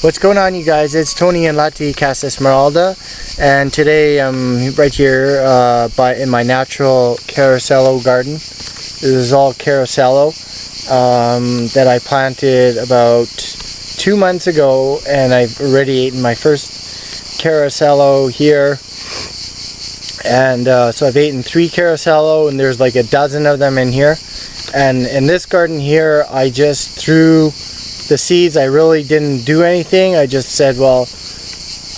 What's going on, you guys? It's Tony and Lati Casa Esmeralda, and today I'm right here in my natural Carosello garden. This is all Carosello that I planted about 2 months ago, and I've already eaten my first Carosello here. And so I've eaten 3 Carosello, and there's like a dozen of them in here. And in this garden here, I just threw the seeds. I really didn't do anything. I just said, well,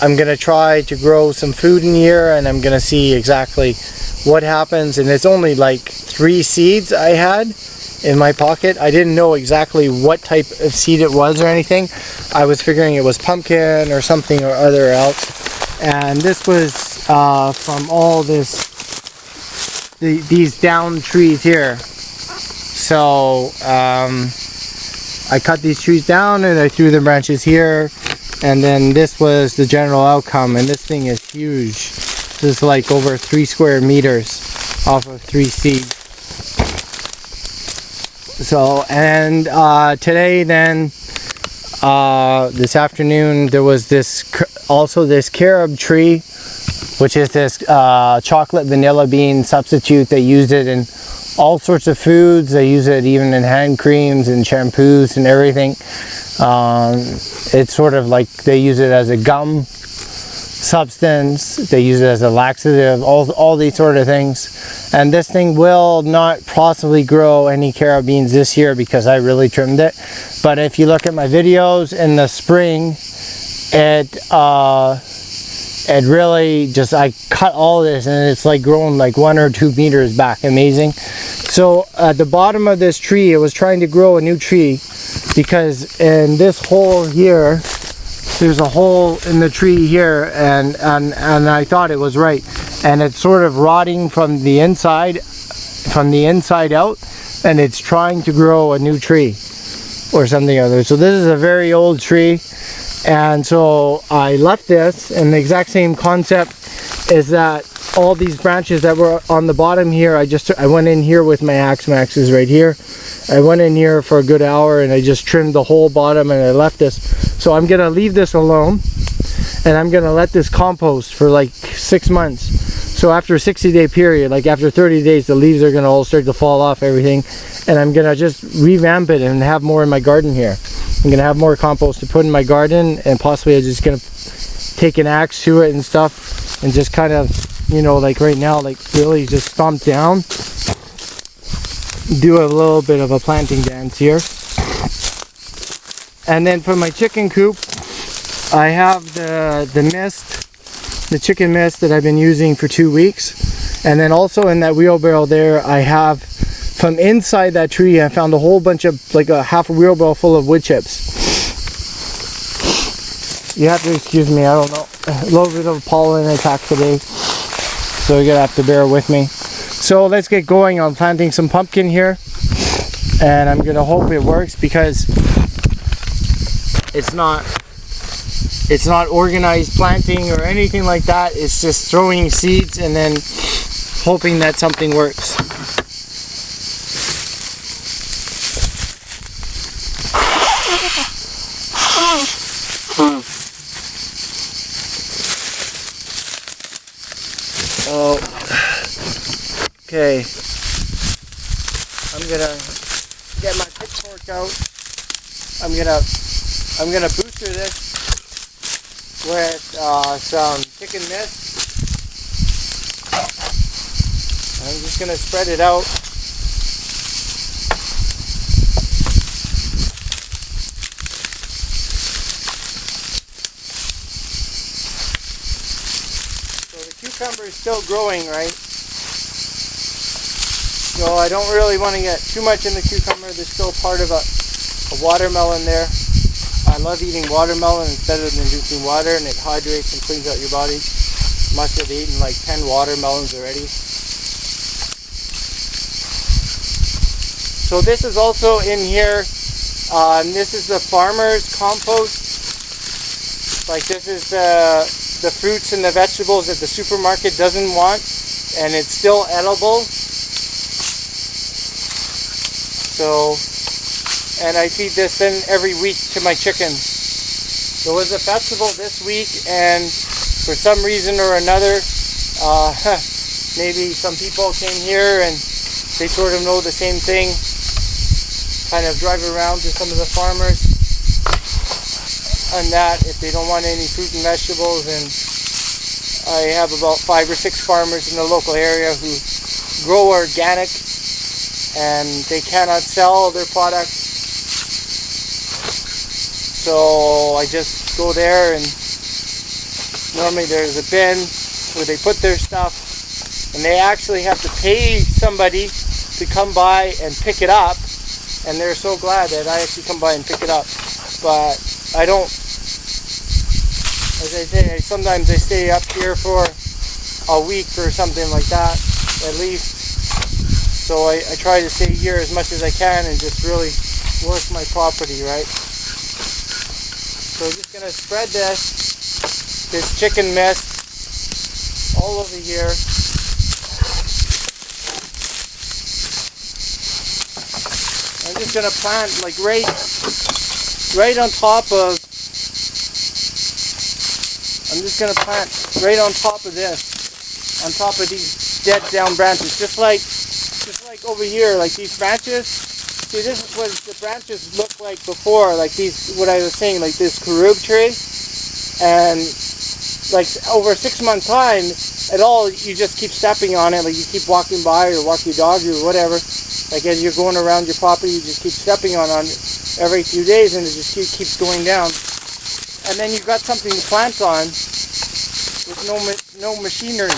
I'm gonna try to grow some food in here, and I'm gonna see exactly what happens. And it's only like 3 seeds I had in my pocket. I didn't know exactly what type of seed it was or anything. I was figuring it was pumpkin or something or other else. And this was from all these down trees here. So I cut these trees down and I threw the branches here, and then this was the general outcome. And this thing is huge. This is like over 3 square meters off of 3 seeds. So, and today then, this afternoon, there was this carob tree, which is this chocolate vanilla bean substitute. They use it in all sorts of foods. They use it even in hand creams and shampoos and everything. It's sort of like they use it as a gum substance. They use it as a laxative, all these sort of things. And this thing will not possibly grow any carob beans this year because I really trimmed it. But if you look at my videos in the spring, it really just, I cut all this and it's like growing like 1 or 2 meters back. Amazing. So at the bottom of this tree, it was trying to grow a new tree, because in this hole here, there's a hole in the tree here, and I thought it was right, and it's sort of rotting from the inside out, and it's trying to grow a new tree or something other. So this is a very old tree. And so I left this, and the exact same concept is that all these branches that were on the bottom here, I went in here with my axe. My axe is right here. I went in here for a good hour and I just trimmed the whole bottom, and I left this. So I'm gonna leave this alone, and I'm gonna let this compost for like 6 months. So after a 60-day period, like after 30 days, the leaves are gonna all start to fall off everything, and I'm gonna just revamp it and have more in my garden here. I'm gonna have more compost to put in my garden, and possibly I'm just gonna take an axe to it and stuff, and just kind of, you know, like right now, like really just stomp down, do a little bit of a planting dance here. And then for my chicken coop, I have the mist, the chicken mist that I've been using for 2 weeks. And then also in that wheelbarrow there, I have, from inside that tree, I found a whole bunch of, like a half a wheelbarrow full of wood chips. You have to excuse me, I don't know, a little bit of a pollen attack today, so you're gonna have to bear with me. So let's get going on planting some pumpkin here, and I'm gonna hope it works, because it's not organized planting or anything like that. It's just throwing seeds and then hoping that something works. Oh, okay. I'm gonna get my pitchfork out. I'm gonna booster this with some chicken mist. I'm just gonna spread it out. Cucumber is still growing, right? So I don't really want to get too much in the cucumber. There's still part of a watermelon there. I love eating watermelon. It's better than drinking water, and it hydrates and cleans out your body. Must have eaten like 10 watermelons already. So this is also in here. This is the farmer's compost. Like, this is the fruits and the vegetables that the supermarket doesn't want, and it's still edible. So, and I feed this in every week to my chickens. There was a festival this week, and for some reason or another, maybe some people came here and they sort of know the same thing, kind of drive around to some of the farmers and that if they don't want any fruit and vegetables. And I have about 5 or 6 farmers in the local area who grow organic, and they cannot sell their product. So I just go there, and normally there's a bin where they put their stuff, and they actually have to pay somebody to come by and pick it up, and they're so glad that I actually come by and pick it up. But I don't, as I say, sometimes I stay up here for a week or something like that, at least. So I try to stay here as much as I can and just really work my property, right? So I'm just going to spread this chicken mist all over here. I'm just going to plant like right on top of, I'm just going to plant right on top of this, on top of these dead down branches, just like over here, like these branches. See, this is what the branches look like before, like these, what I was saying, like this karub tree. And like over a 6-month time, at all, you just keep stepping on it, like you keep walking by or walk your dog or whatever. Like as you're going around your property, you just keep stepping on it every few days, and it just keeps going down. And then you've got something to plant on with no machinery.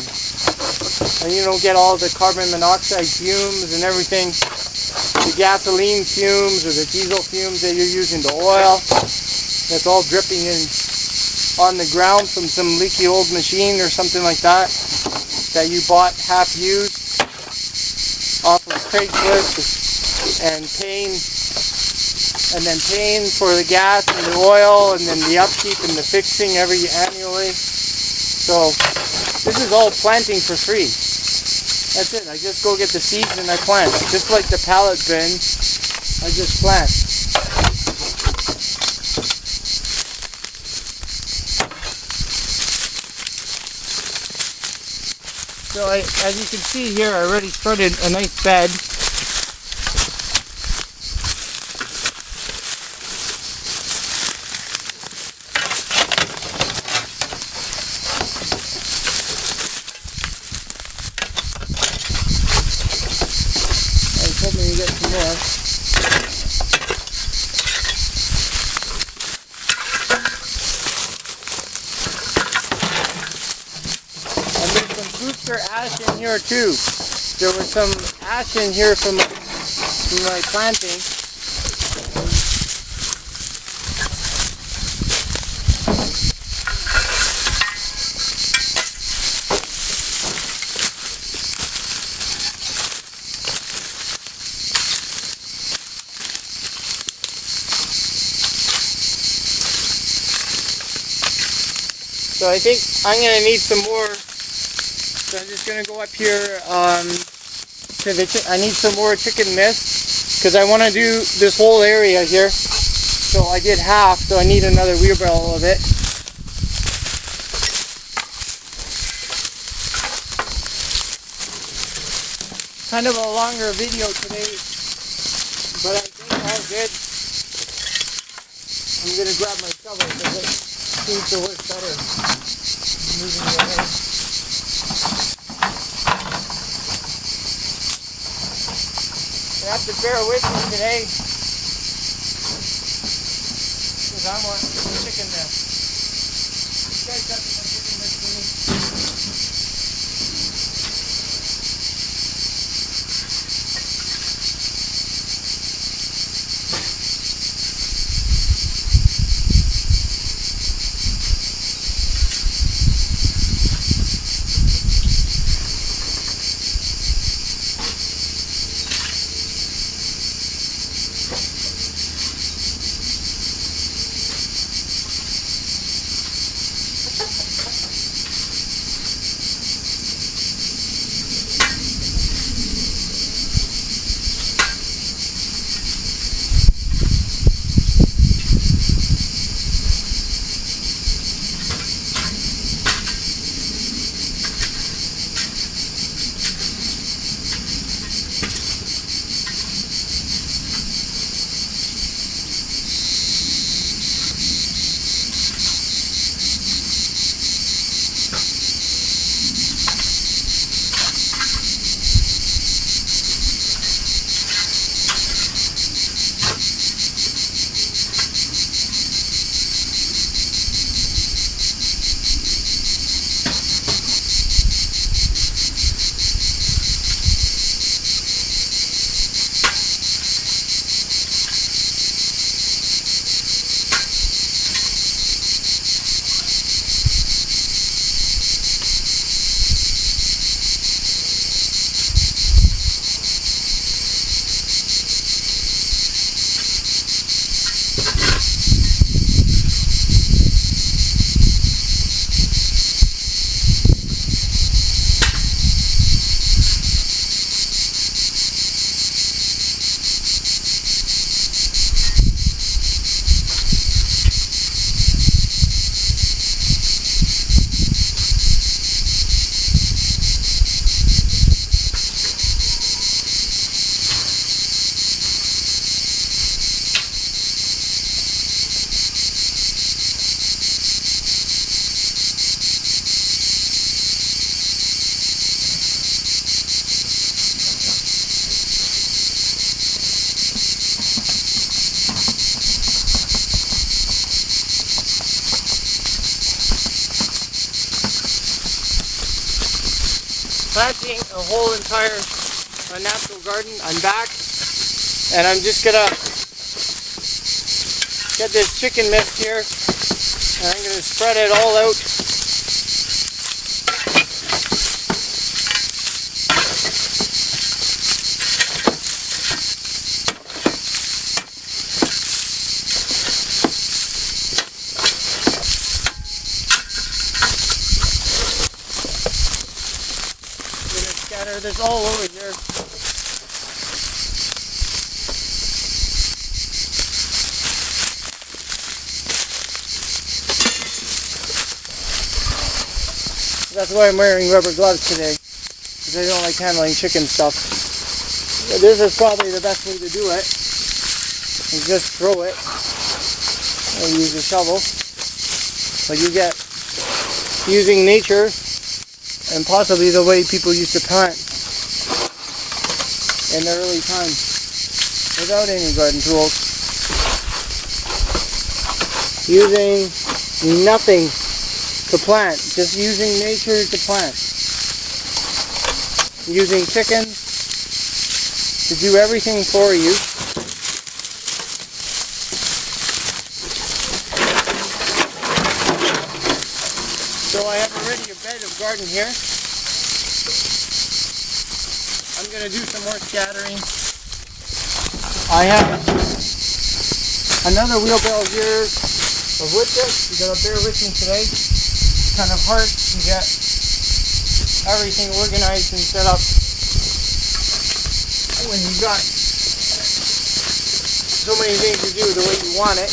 And you don't get all the carbon monoxide fumes and everything, the gasoline fumes or the diesel fumes that you're using, the oil that's all dripping in on the ground from some leaky old machine or something like that you bought half used off of Craigslist, and paying for the gas and the oil and then the upkeep and the fixing annually. So this is all planting for free. That's it. I just go get the seeds and I plant. Just like the pallet bin, I just plant. So as you can see here, I already started a nice bed. Hoping you get some more. And there's some fruits or ash in here too. There was some ash in here from my planting. So I think I'm going to need some more. So I'm just going to go up here I need some more chicken mist because I want to do this whole area here. So I did half, so I need another wheelbarrow of it. Kind of a longer video today, but I think all good. I'm going to grab my shovel because it seems to work better. Moving it away. You have to bear with me today because I want some chicken mist. You guys got some chicken mist for me? planting a whole entire natural garden. I'm back, and I'm just gonna get this chicken mist here, and I'm gonna spread it all out. Scatter this all over here. That's why I'm wearing rubber gloves today, because I don't like handling chicken stuff. But this is probably the best way to do it. And just throw it and use a shovel. But you get using nature and possibly the way people used to plant in the early times without any garden tools. Using nothing to plant, just using nature to plant. Using chickens to do everything for you. So I have already a bed of garden here. I'm going to do some more scattering. I have another wheelbarrow here of wood chips. You got to bear with me today. It's kind of hard to get everything organized and set up when you've got so many things to do the way you want it.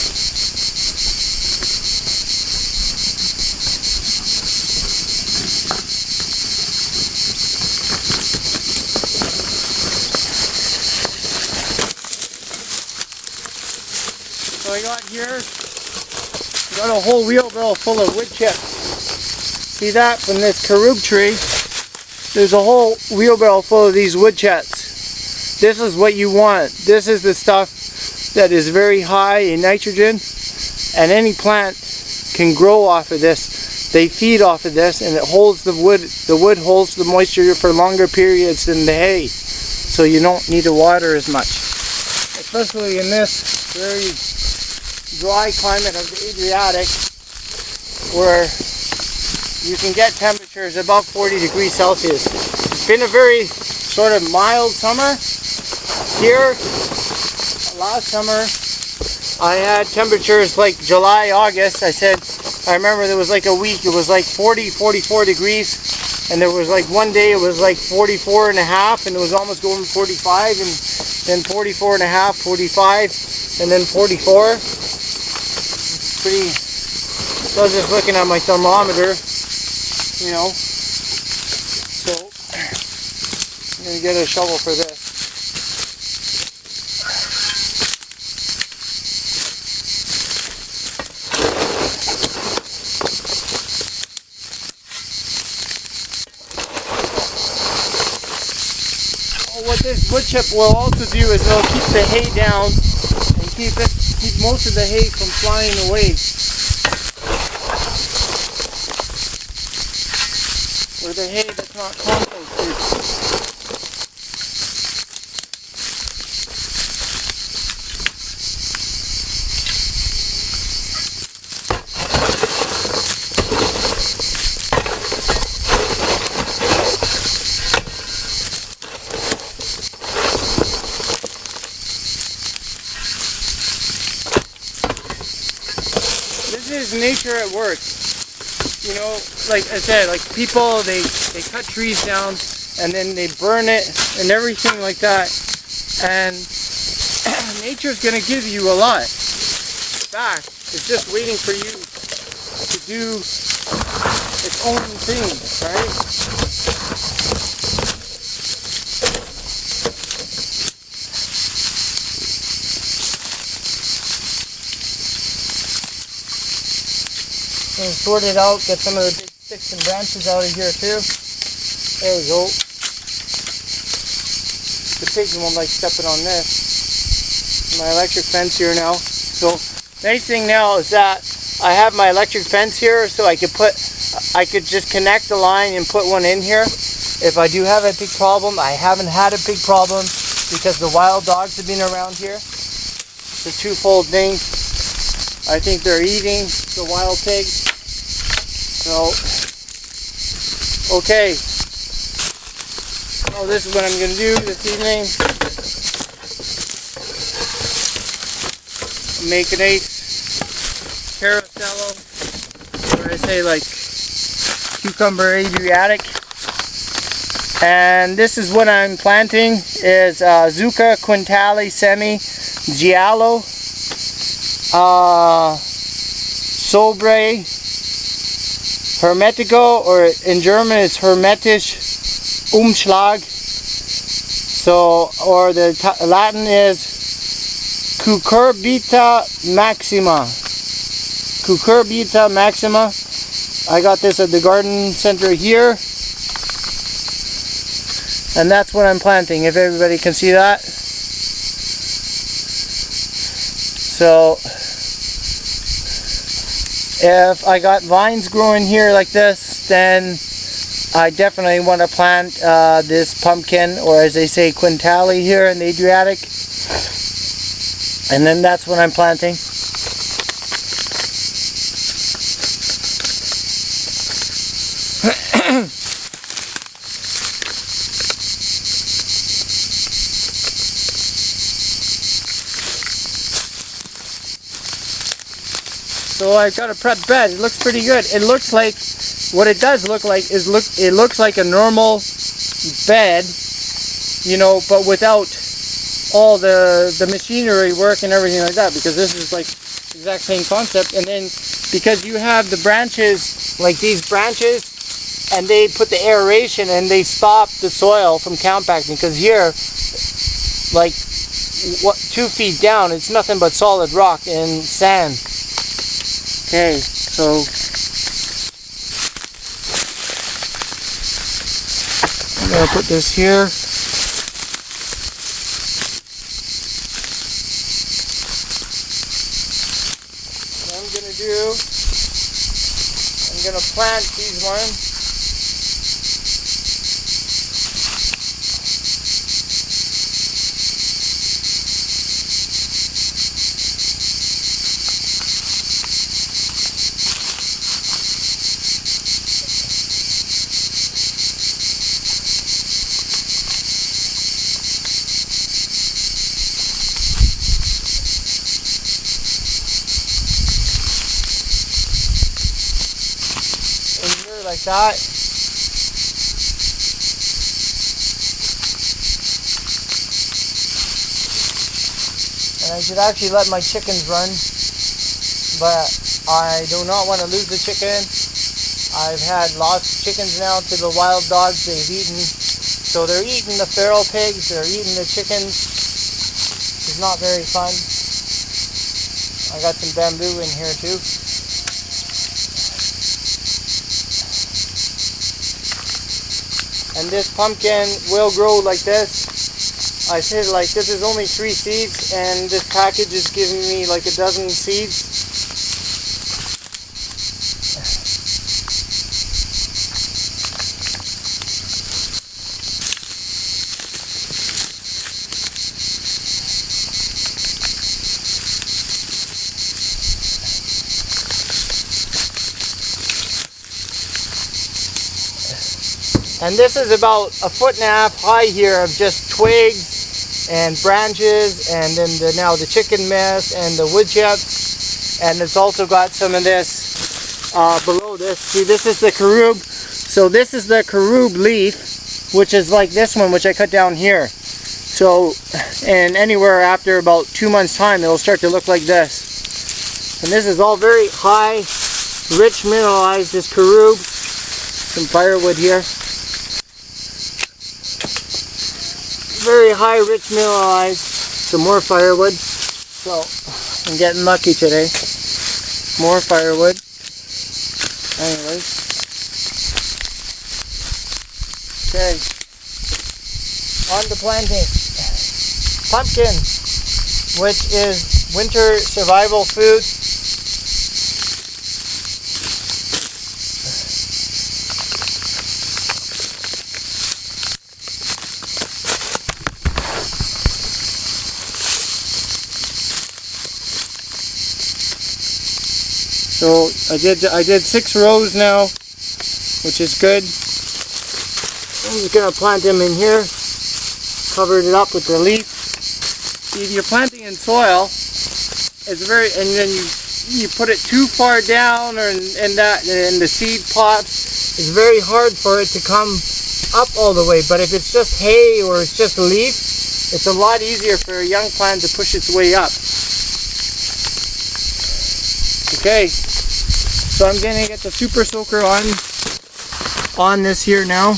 So I got here, got a whole wheelbarrow full of wood chips. See that? From this caroub tree, there's a whole wheelbarrow full of these wood chips. This is what you want. This is the stuff that is very high in nitrogen, and any plant can grow off of this. They feed off of this, and it holds the wood. The wood holds the moisture for longer periods than the hay, so you don't need to water as much. Especially in this very dry climate of the Adriatic, where you can get temperatures above 40 degrees Celsius. It's been a very sort of mild summer here. Last summer I had temperatures like July, August. I remember there was like a week it was like 40, 44 degrees, and there was like one day it was like 44 and a half, and it was almost going 45, and then 44 and a half, 45, and then 44. Pretty, so I was just looking at my thermometer, you know, so I'm going to get a shovel for this. What this wood chip will also do is it'll keep the hay down and keep most of the hay from flying away. Or the hay that's not composted. This is nature at work. You know, like I said, like people, they cut trees down and then they burn it and everything like that. And nature's going to give you a lot back. It's just waiting for you to do its own thing, right? And sort it out, get some of the big sticks and branches out of here too. There we go. The pigs won't like stepping on this. My electric fence here now. So nice thing now is that I have my electric fence here, so I could just connect the line and put one in here. if I do have a pig problem. I haven't had a pig problem because the wild dogs have been around here. It's a twofold thing. I think they're eating the wild pig. So, okay. So this is what I'm going to do this evening. Make a nice caracello, or I say like cucumber Adriatic. And this is what I'm planting is Zucca Quintale Semi Giallo Sobre Hermetico, or in German it's Hermetisch Umschlag. So, or the Latin is Cucurbita maxima. Cucurbita maxima. I got this at the garden center here. And that's what I'm planting, if everybody can see that. So, if I got vines growing here like this, then I definitely want to plant this pumpkin, or as they say, Quintale here in the Adriatic. And then that's what I'm planting. So I've got a prep bed. It looks pretty good. It looks like, what it does look like is it looks like a normal bed, you know, but without all the machinery work and everything like that, because this is like the exact same concept. And then because you have the branches, like these branches, and they put the aeration and they stop the soil from compacting, because here, like 2 feet down, it's nothing but solid rock and sand. Okay, so I'm going to put this here. What I'm going to do, I'm going to plant these ones. Like that. And I should actually let my chickens run, but I do not want to lose the chicken. I've had lots of chickens now to the wild dogs. They've eaten, so they're eating the feral pigs, they're eating the chickens. It's not very fun. I got some bamboo in here too. And this pumpkin will grow like this. I said, like, this is only 3 seeds, and this package is giving me like a dozen seeds. And this is about 1.5 feet high here of just twigs and branches, and then now the chicken mess and the wood chips. And it's also got some of this below this. See, this is the carob. So this is the carob leaf, which is like this one, which I cut down here. So, and anywhere after about 2 months time, it'll start to look like this. And this is all very high, rich mineralized, this carob. Some firewood here. Very high, rich mineralized. Some more firewood. So I'm getting lucky today. More firewood. Anyways. Okay. On to planting. Pumpkin, which is winter survival food. So I did 6 rows now, which is good. I'm just gonna plant them in here. Covered it up with the leaf. See, if you're planting in soil, it's very, and then you put it too far down, or and the seed pops, it's very hard for it to come up all the way. But if it's just hay or it's just a leaf, it's a lot easier for a young plant to push its way up. Okay, so I'm gonna get the super soaker on this here now.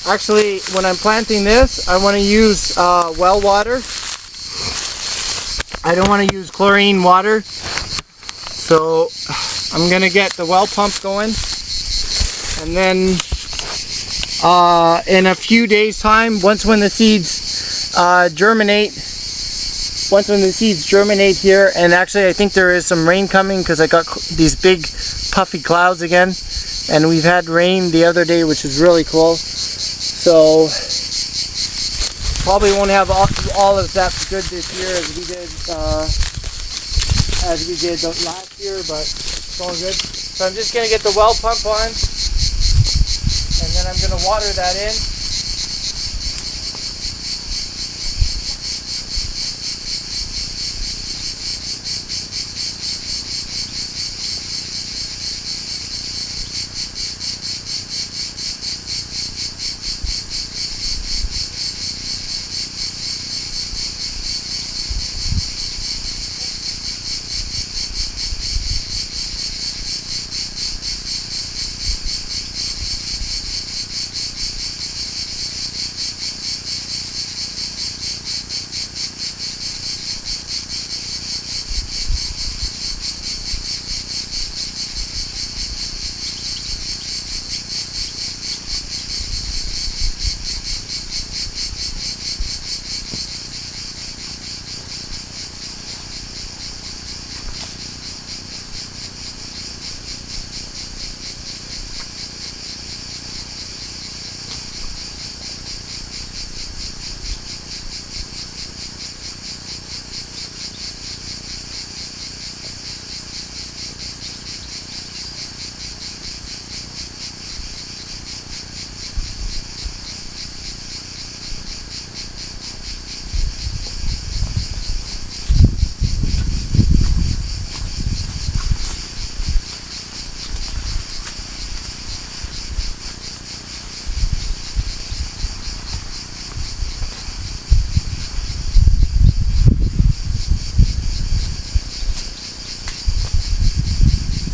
Actually, when I'm planting this, I want to use well water. I don't want to use chlorine water. So I'm gonna get the well pump going, and then in a few days time, when the seeds germinate here, and actually I think there is some rain coming because I got these big puffy clouds again, and we've had rain the other day, which is really cool. So probably won't have all of that good this year as we did last year, but it's all good. So I'm just gonna get the well pump on, and then I'm gonna water that in.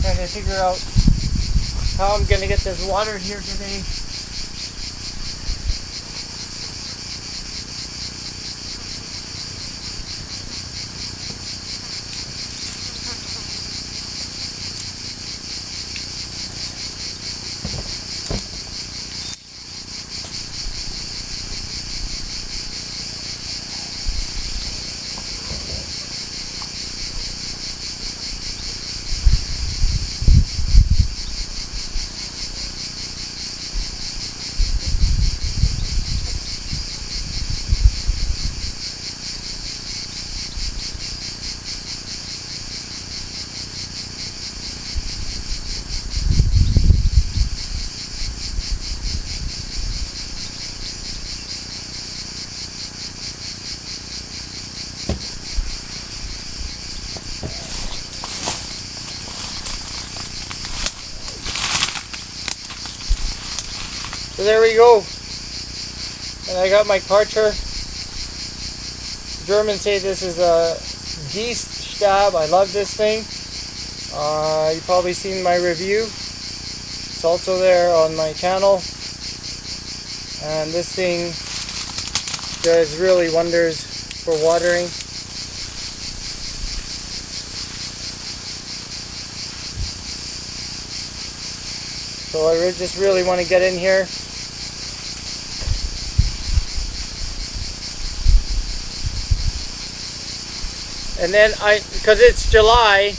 Trying to figure out how I'm going to get this water here today. So there we go. And I got my Karcher. Germans say this is a Geeststab. I love this thing. You've probably seen my review. It's also there on my channel. And this thing does really wonders for watering. So I just really want to get in here. And then because it's July,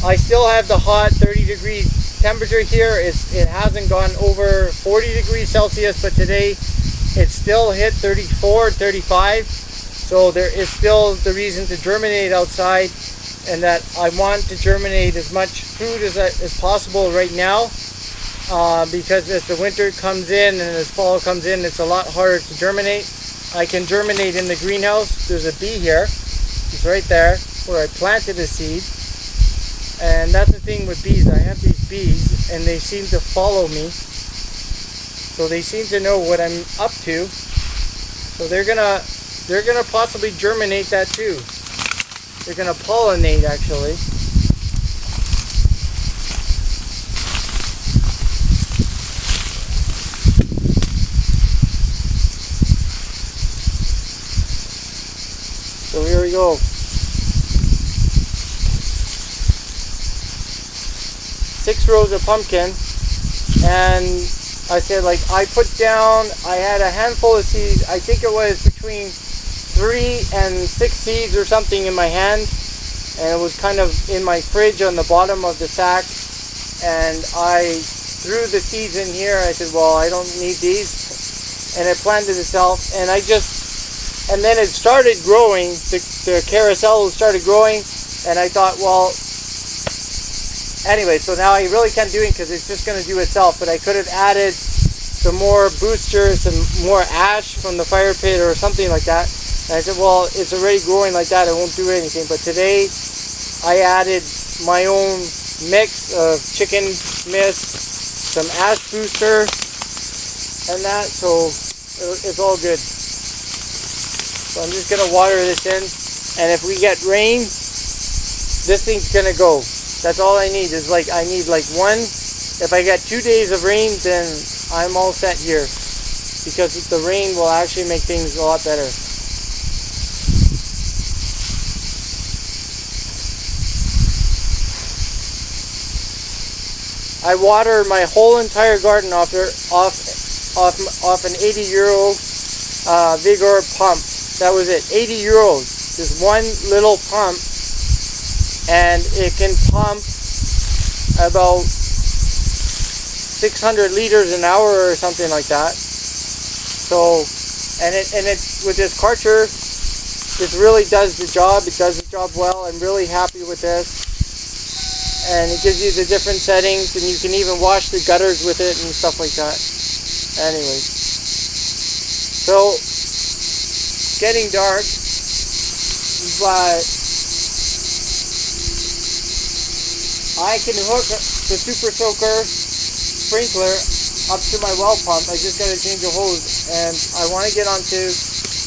I still have the hot 30-degree temperature here. It hasn't gone over 40 degrees Celsius, but today it still hit 34, 35. So there is still the reason to germinate outside, and that I want to germinate as much food as possible right now, because as the winter comes in and as fall comes in, it's a lot harder to germinate. I can germinate in the greenhouse. There's a bee here. It's right there where I planted a seed. And that's the thing with bees. I have these bees and they seem to follow me. So they seem to know what I'm up to. So they're gonna possibly germinate that too. They're gonna pollinate actually. So here we go. 6 rows of pumpkin, and I said, like, I had a handful of seeds. I think it was between 3 and 6 seeds or something in my hand, and it was kind of in my fridge on the bottom of the sack, and I threw the seeds in here. I said, well, I don't need these, and it planted itself, and then it started growing. The carousel started growing, and I thought, well, anyway, so now I really can't do it because it's just going to do itself, but I could have added some more boosters, some more ash from the fire pit or something like that. And I said, well, it's already growing like that, it won't do anything. But today I added my own mix of chicken mist, some ash booster, and that, so it's all good. So I'm just going to water this in, and if we get rain, this thing's going to go. That's all I need, is I need one. If I get 2 days of rain, then I'm all set here, because the rain will actually make things a lot better. I water my whole entire garden off an 80 euro Vigor pump. That was it, 80 euros. Just one little pump, and it can pump about 600 liters an hour or something like that. So, and it with this Karcher, this really does the job. It does the job well. I'm really happy with this. And it gives you the different settings, and you can even wash the gutters with it and stuff like that. Anyway, so getting dark, but I can hook the Super Soaker sprinkler up to my well pump. I just got to change the hose, and I want to get onto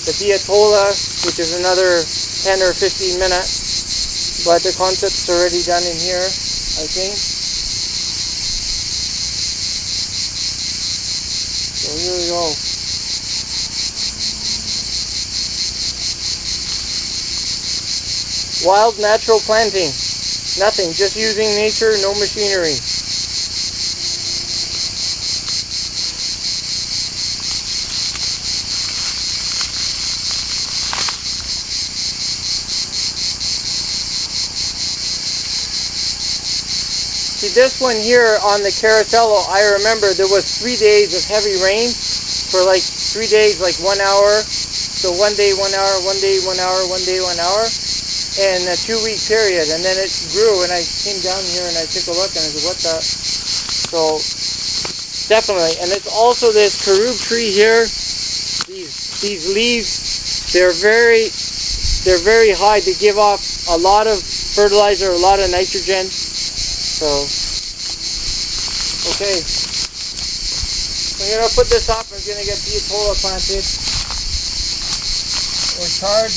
the Bietola, which is another 10 or 15 minutes, but the concept's already done in here, I think. So here we go. Wild natural planting. Nothing, just using nature, no machinery. See, this one here on the carousel, I remember there was 3 days of heavy rain for 3 days, 1 hour. So one day 1 hour, one day 1 hour, one day 1 hour. In a 2-week period, and then it grew, and I came down here and I took a look and I said, what the? So definitely, and it's also this caroube tree here. These leaves, they're very high. They give off a lot of fertilizer, a lot of nitrogen. So okay, I'm gonna put this up. I'm gonna get Bietola planted or Chard.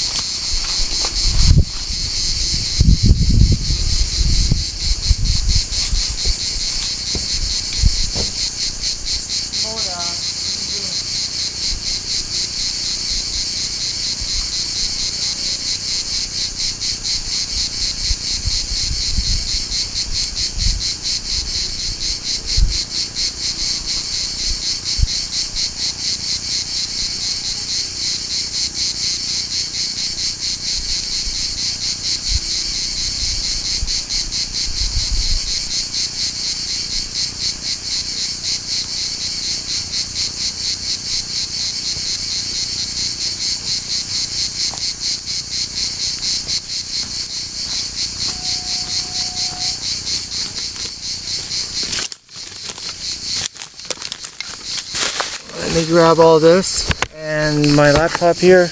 grab all this and my laptop here,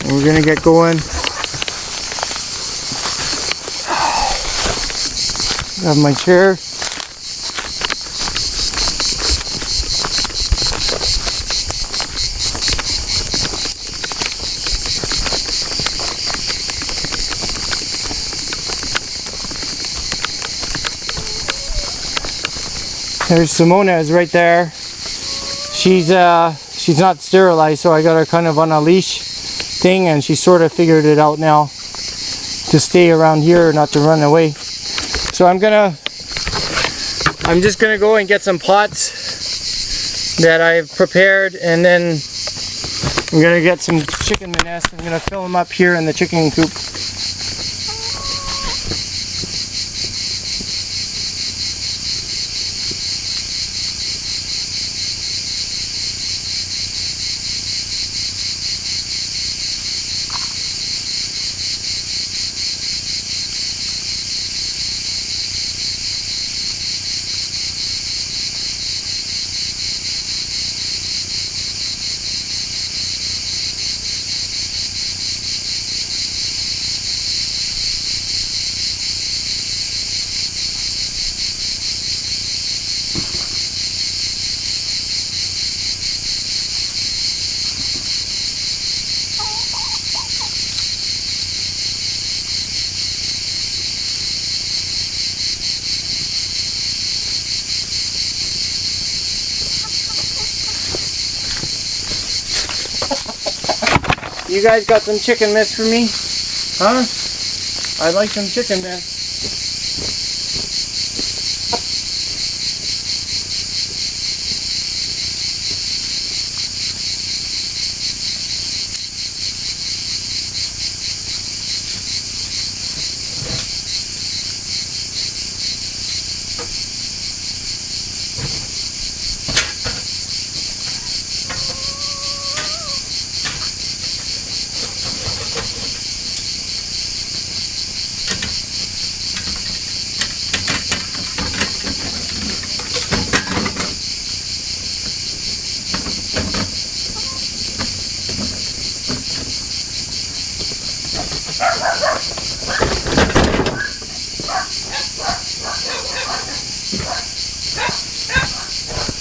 and we're gonna get going. Grab my chair. There's Simona is right there. She's not sterilized, so I got her kind of on a leash thing, and she sort of figured it out now to stay around here, not to run away. So I'm just gonna go and get some pots that I've prepared, and then I'm gonna get some chicken minutes. I'm gonna fill them up here in the chicken coop. You guys got some chicken mist for me? Huh? I'd like some chicken mist.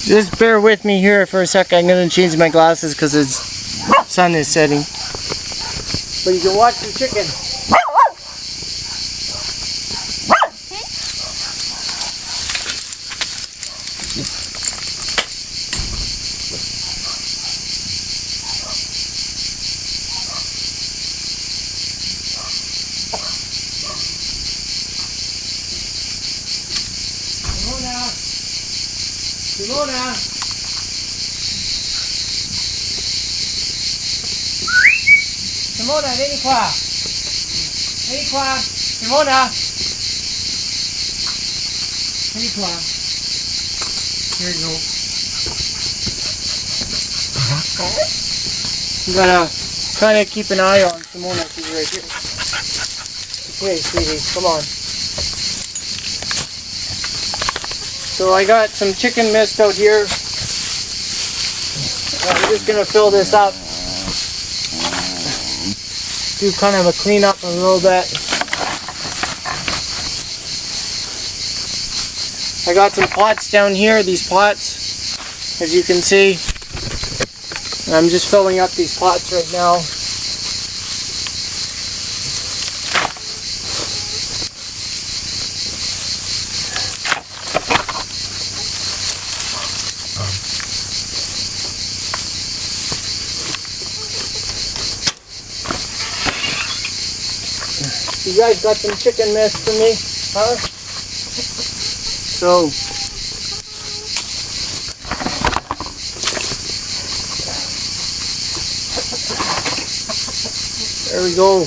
Just bear with me here for a sec. I'm going to change my glasses because the sun is setting. But you can watch the chicken. Simona! Simona, vieni qua! Vieni qua! Simona! Vieni qua! Here you go. You gotta kind of keep an eye on Simona. She's right here. Okay, sweetie, come on. So I got some chicken mist out here. I'm just gonna fill this up. Do kind of a clean up a little bit. I got some pots down here, these pots, as you can see. And I'm just filling up these pots right now. You guys got some chicken mist for me, huh? So, there we go.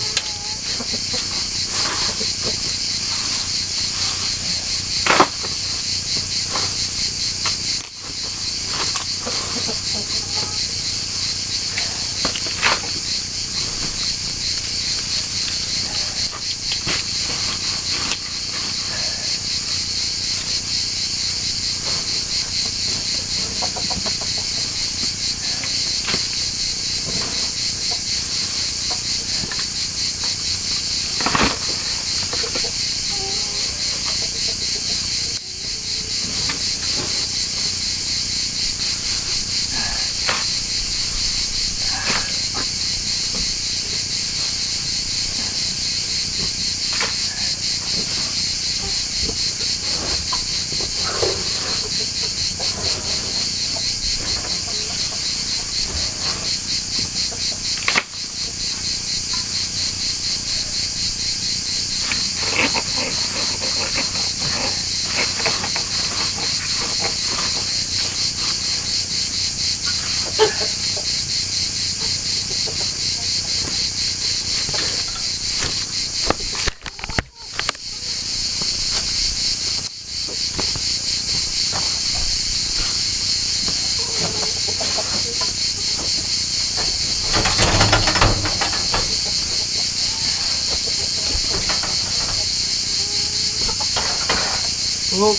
Whoa.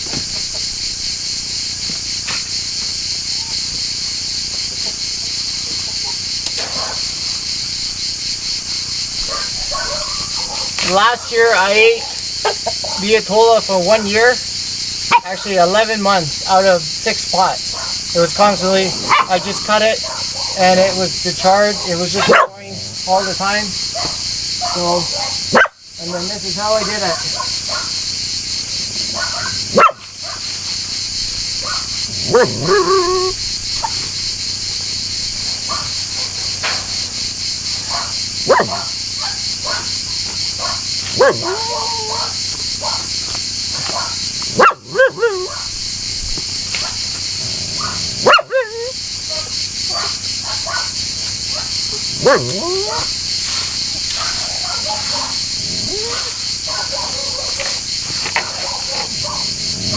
Last year I ate Bietola for 1 year, actually 11 months out of 6 pots. It was constantly, I just cut it and it was the chard, it was just growing all the time. So, and then this is how I did it.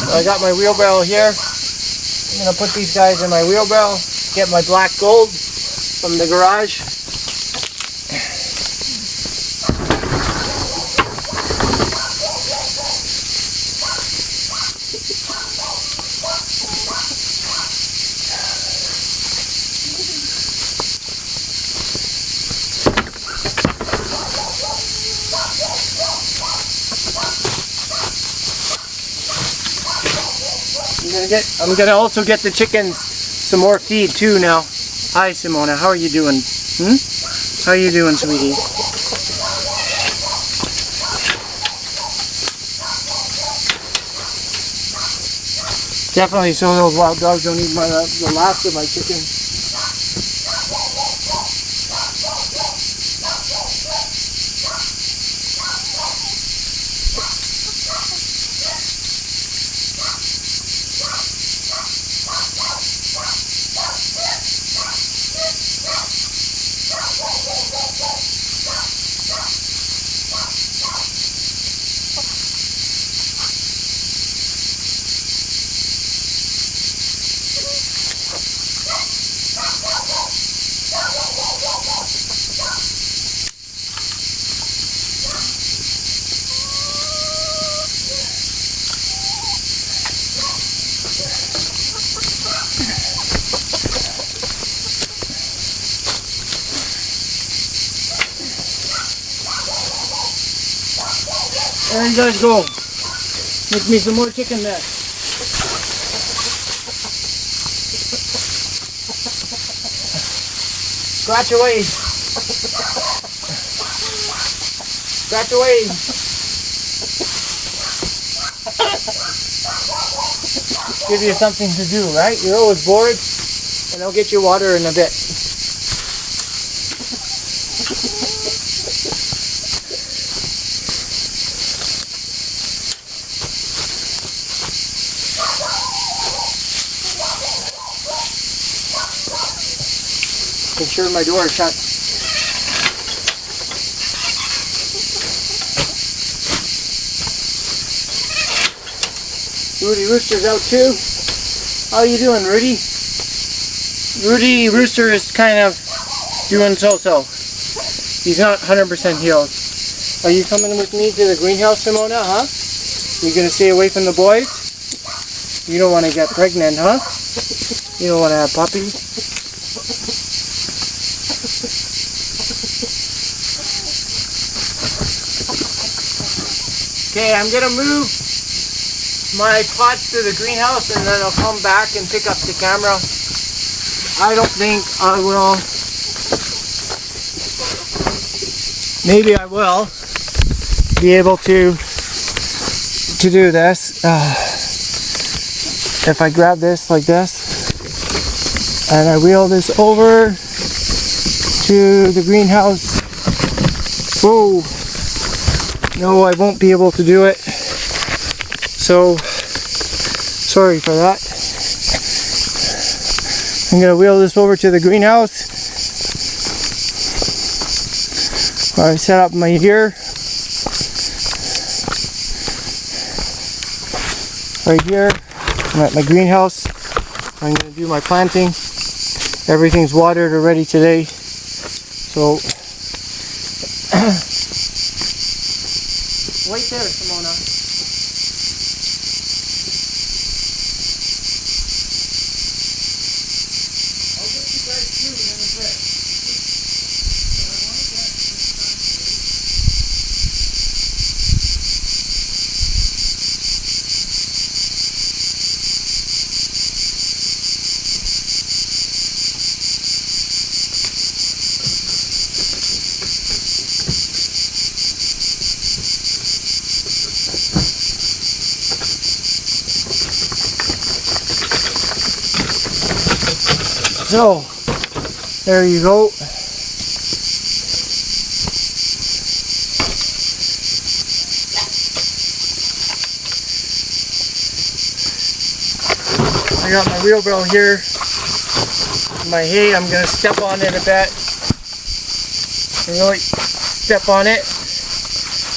I got my wheelbarrow here. I'm going to put these guys in my wheelbarrow, get my black gold from the garage. I'm gonna also get the chickens some more feed too now. Hi Simona, how are you doing? How are you doing, sweetie? Definitely, so those wild dogs don't eat the last of my chicken. There you guys go. Make me some more chicken there. Scratch away. Scratch away. Give you something to do, right? You're always bored, and I'll get you water in a bit. Make sure my door is shut. Rudy Rooster's out too. How you doing, Rudy? Rudy Rooster is kind of doing so-so. He's not 100% healed. Are you coming with me to the greenhouse, Simona, huh? You gonna stay away from the boys? You don't want to get pregnant, huh? You don't want to have puppies? Okay, I'm gonna move my pots to the greenhouse and then I'll come back and pick up the camera. I don't think I will. Maybe I will be able to do this. If I grab this like this and I wheel this over to the greenhouse. Whoa. No, I won't be able to do it. So, sorry for that. I'm going to wheel this over to the greenhouse. I set up my gear. Right here. I'm at my greenhouse. I'm going to do my planting. Everything's watered already today. So, wait there, Simona. So, there you go. I got my wheelbarrow here. My hay, I'm going to step on it a bit. Really step on it.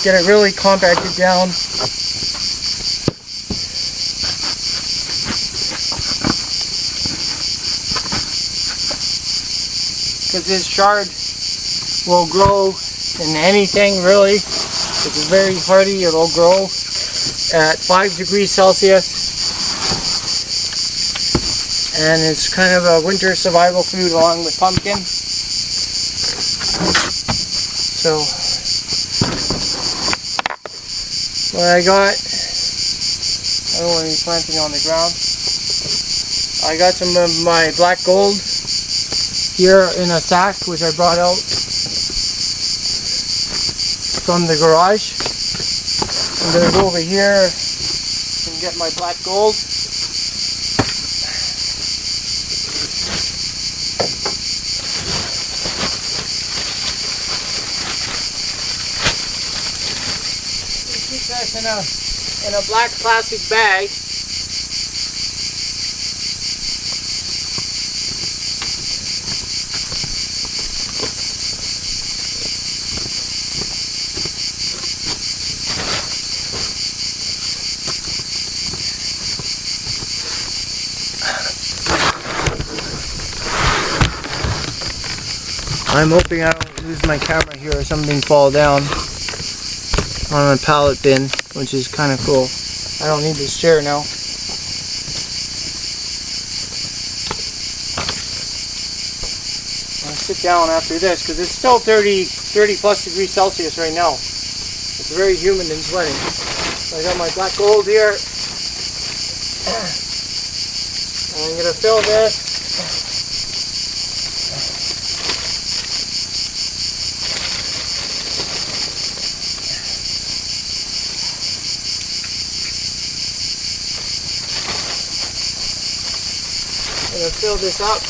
Get it really compacted down. Because this chard will grow in anything really. It's very hardy. It'll grow at 5 degrees Celsius. And it's kind of a winter survival food along with pumpkin. So, what I got, I don't want to be planting on the ground. I got some of my black gold here in a sack, which I brought out from the garage. I'm going to go over here and get my black gold. Keep this in a black plastic bag. I'm hoping I don't lose my camera here or something fall down on a pallet bin, which is kind of cool. I don't need this chair now. I'll sit down after this because it's still 30 plus degrees Celsius right now. It's very humid and sweating. So I got my black gold here. And I'm going to fill this. I'm going to fill this up.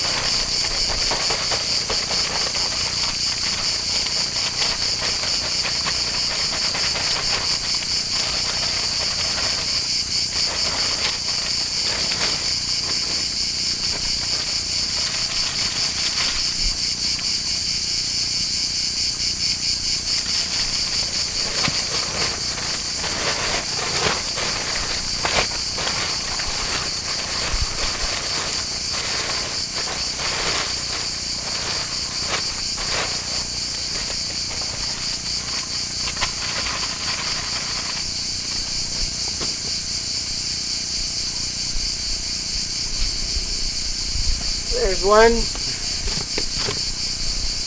There's one.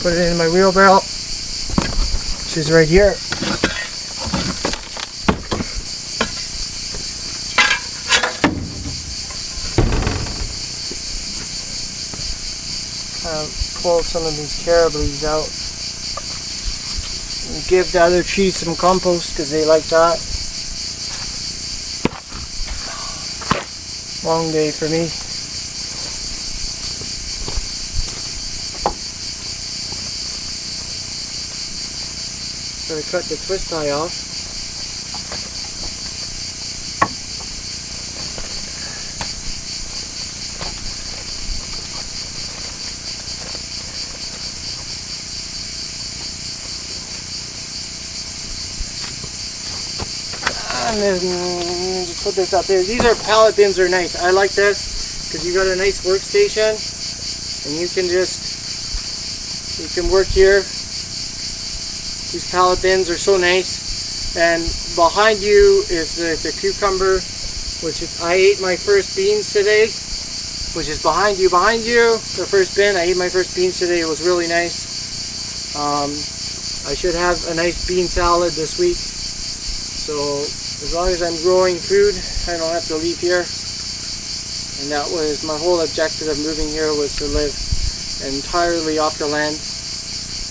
Put it in my wheelbarrow, which is right here. Pull some of these caribous out and give the other trees some compost because they like that. Long day for me. So I cut the twist tie off. And then just put this up there. These are pallet bins, are nice. I like this because you got a nice workstation and you can work here. These pallet bins are so nice. And behind you is the cucumber, which is, I ate my first beans today, which is behind you. Behind you, the first bin, I ate my first beans today. It was really nice. I should have a nice bean salad this week. So as long as I'm growing food, I don't have to leave here. And that was my whole objective of moving here, was to live entirely off the land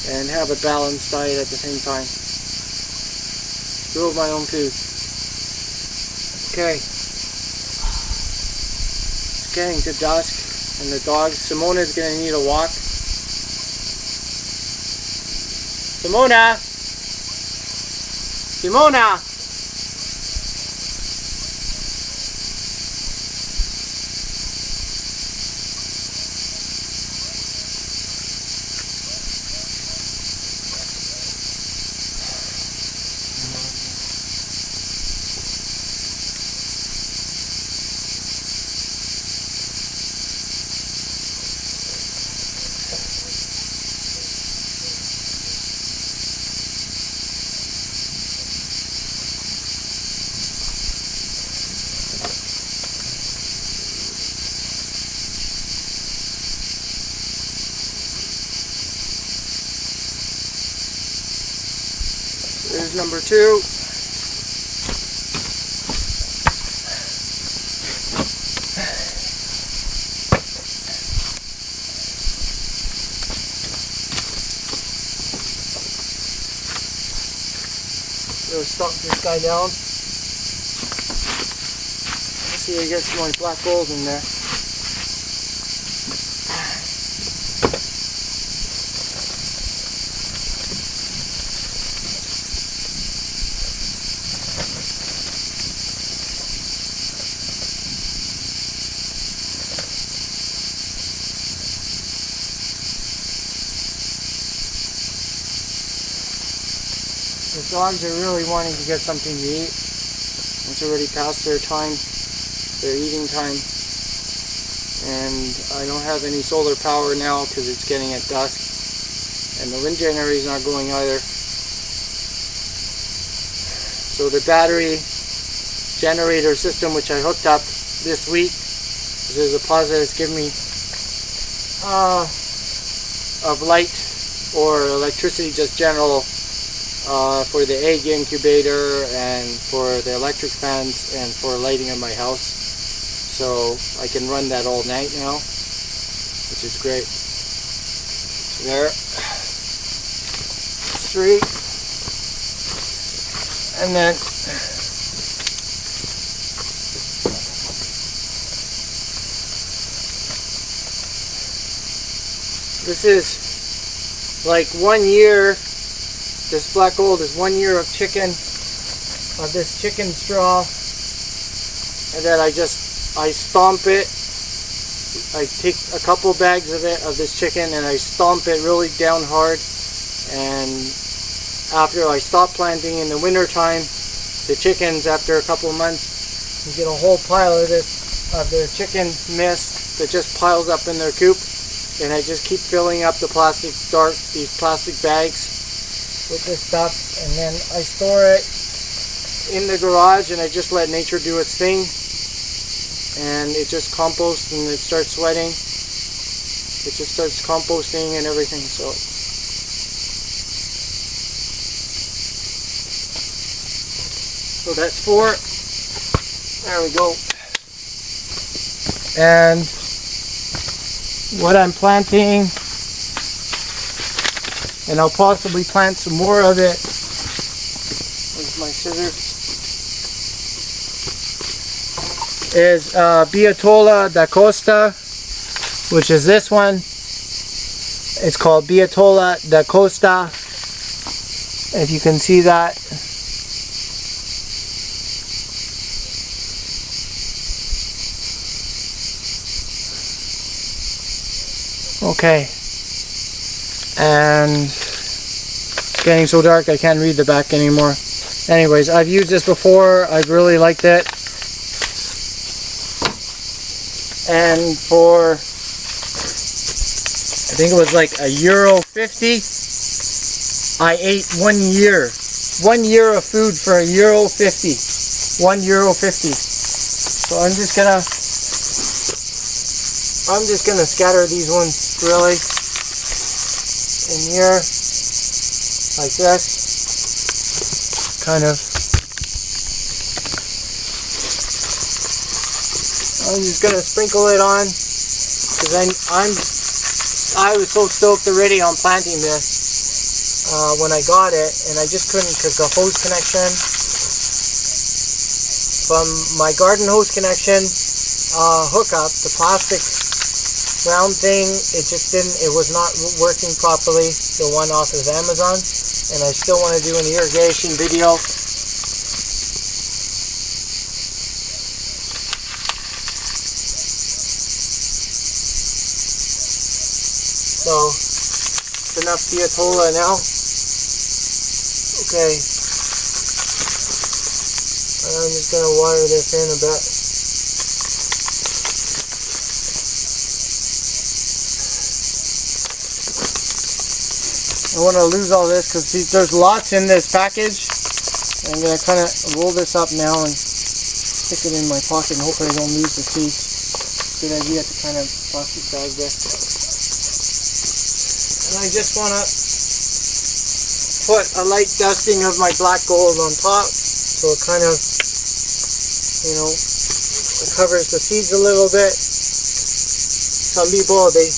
and have a balanced diet at the same time. Grow my own food. Okay. It's getting to dusk And the dog, Simona, is going to need a walk. Simona! Simona! There's number 2. So stomp this guy down. Let's see, I get some more black gold in there. The dogs are really wanting to get something to eat. It's already past their time, their eating time. And I don't have any solar power now because it's getting at dusk. And the wind generator is not going either. So the battery generator system, which I hooked up this week, there's a plaza that's given me of light or electricity, just general, for the egg incubator and for the electric fans and for lighting of my house. So I can run that all night now, which is great. There, 3, and then this is like 1 year. This black gold is 1 year of chicken, of this chicken straw, and then I stomp it. I take a couple bags of it, of this chicken, and I stomp it really down hard. And after I stop planting in the winter time, the chickens, after a couple of months, you get a whole pile of this, of their chicken mist that just piles up in their coop, and I just keep filling up the plastic these plastic bags with this stuff, and then I store it in the garage, and I just let nature do its thing, and it just composts, and it starts sweating. It just starts composting and everything. So that's 4. There we go. And what I'm planting, and I'll possibly plant some more of it. Where's my scissors? Is Bietola da Costa, which is this one. It's called Bietola da Costa. If you can see that. Okay. And it's getting so dark I can't read the back anymore. Anyways, I've used this before. I've really liked it. And for, I think it was like €1.50, I ate 1 year. 1 year of food for €1.50. €1.50. So I'm just gonna scatter these ones really in here, like this, kind of. I'm just gonna sprinkle it on, because I was so stoked already on planting this when I got it, and I just couldn't, because the hose connection from my garden hose connection hookup, the plastic round thing, it was not working properly, the one off of Amazon, and I still want to do an irrigation video. So, it's enough Bietola now. Okay. I'm just going to water this in a bit. I want to lose all this because there's lots in this package. I'm going to kind of roll this up now and stick it in my pocket and hopefully I don't lose the seeds. Good idea to kind of plastic bag this. And I just want to put a light dusting of my black gold on top so it kind of, you know, it covers the seeds a little bit. Some people, they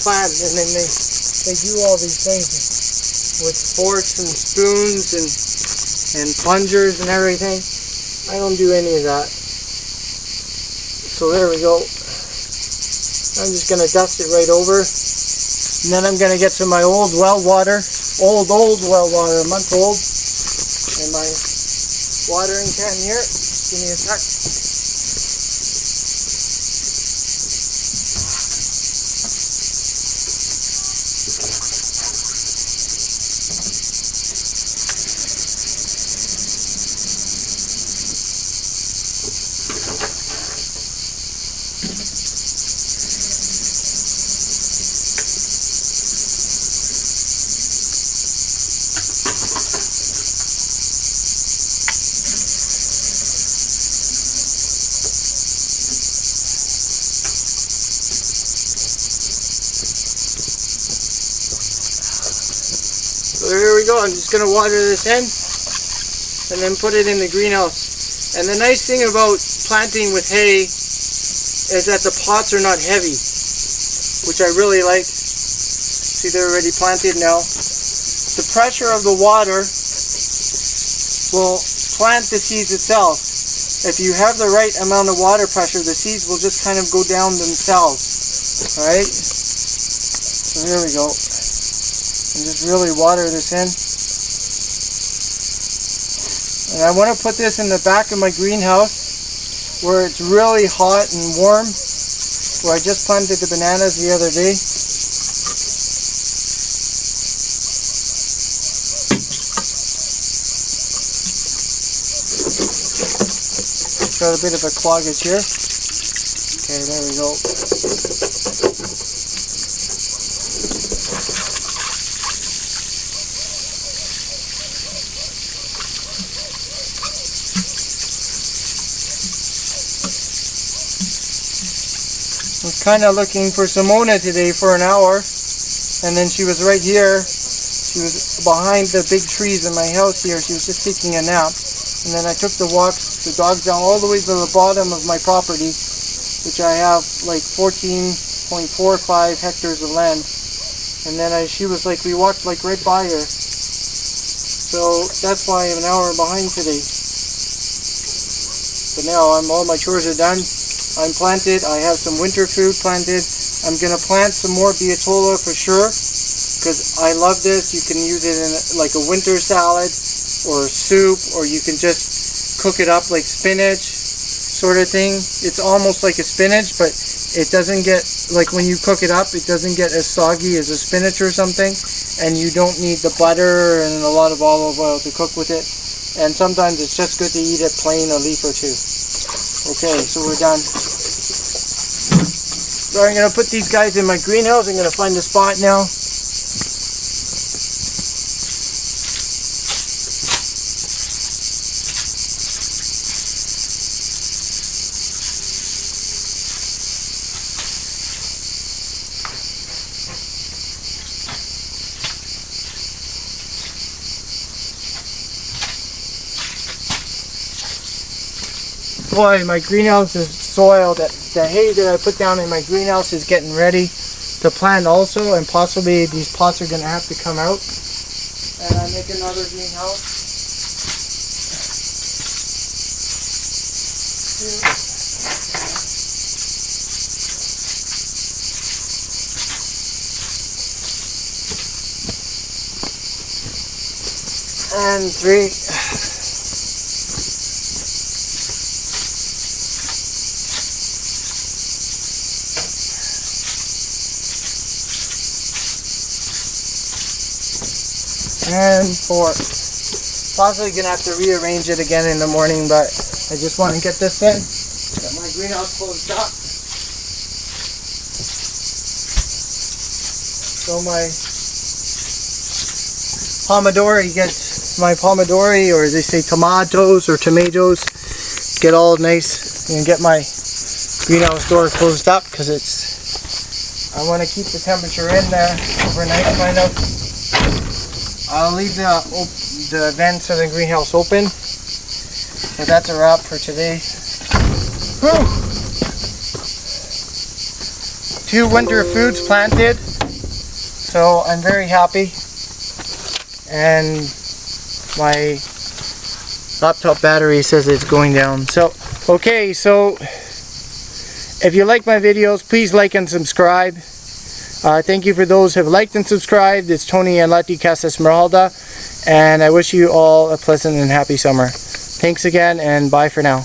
plant and then they do all these things with forks and spoons and plungers and everything. I don't do any of that. So there we go. I'm just going to dust it right over. And then I'm going to get some of my old well water. Old well water, a month old. And my watering can here. Give me a sec. So here we go, I'm just going to water this in and then put it in the greenhouse. And the nice thing about planting with hay is that the pots are not heavy, which I really like. See, they're already planted now. The pressure of the water will plant the seeds itself. If you have the right amount of water pressure, the seeds will just kind of go down themselves. Alright? So here we go. And just really water this in. And I want to put this in the back of my greenhouse where it's really hot and warm, where I just planted the bananas the other day. Got a bit of a cloggage here. Okay, there we go. I was kind of looking for Simona today for an hour, and then she was right here. She was behind the big trees in my house here. She was just taking a nap, and then I took the dogs down all the way to the bottom of my property, which I have like 14.45 hectares of land. And then she was like, we walked like right by her. So that's why I'm an hour behind today. But now all my chores are done. I'm planted. I have some winter food planted. I'm going to plant some more Bietola for sure, because I love this. You can use it in like a winter salad or soup, or you can just cook it up like spinach sort of thing. It's almost like a spinach, but it doesn't get, like when you cook it up, it doesn't get as soggy as a spinach or something, and you don't need the butter and a lot of olive oil to cook with it. And sometimes it's just good to eat it plain, a leaf or two. Okay, so we're done. So I'm going to put these guys in my greenhouse. I'm going to find a spot now. Boy, my greenhouse is soiled. The hay that I put down in my greenhouse is getting ready to plant also, and possibly these pots are going to have to come out. And I make another greenhouse. And 3. And 4. Possibly gonna have to rearrange it again in the morning, but I just want to get this in. Got my greenhouse closed up. So my pomodori gets my pomodori, or they say tomatoes or tomatoes, get all nice and get my greenhouse door closed up because I want to keep the temperature in there overnight. Kind of. I'll leave the vents of the greenhouse open. But that's a wrap for today. Whew. 2 winter foods planted, so I'm very happy. And my laptop battery says it's going down. So okay, so if you like my videos, please like and subscribe. Thank you for those who have liked and subscribed. It's Tony and Lati Casa Esmeralda, and I wish you all a pleasant and happy summer. Thanks again, and bye for now.